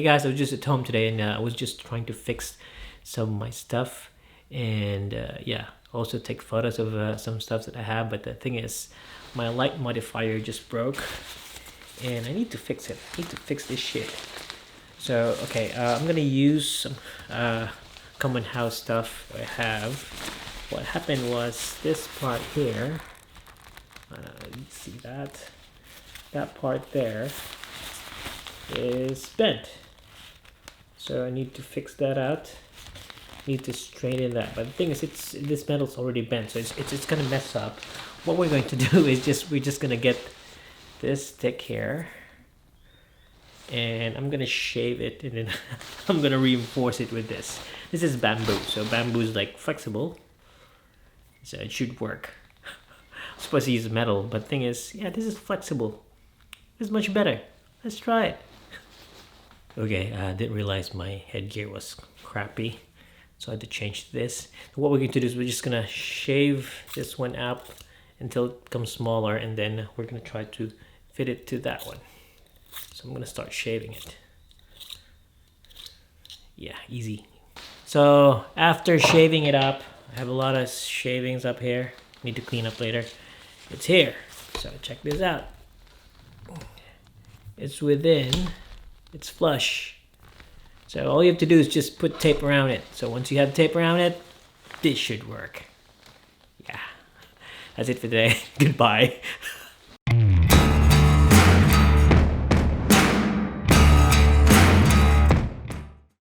Hey guys, I was just at home today and I was just trying to fix some of my stuff and yeah, also take photos of some stuff that I have. But the thing is, my light modifier just broke and I need to fix it. I need to fix this shit. So okay, I'm gonna use some common house stuff I have. What happened was this part here, you see that part there is bent, so I need to fix that out. Need to straighten that, but the thing is, this metal's already bent, so it's gonna mess up. What we're going to do is we're just gonna get this stick here and I'm gonna shave it, and then I'm gonna reinforce it with this. This is bamboo, so bamboo is like flexible, so it should work. I'm supposed to use metal, but the thing is, yeah, this is flexible. This is much better. Let's try it. Okay, I didn't realize my headgear was crappy, so I had to change this. What we're going to do is we're just gonna shave this one up until it becomes smaller, and then we're gonna try to fit it to that one. So I'm gonna start shaving it. Yeah, easy. So after shaving it up, I have a lot of shavings up here. Need to clean up later. It's here. So check this out. It's within. It's flush. So all you have to do is just put tape around it. So once you have tape around it, this should work. Yeah. That's it for today. Goodbye.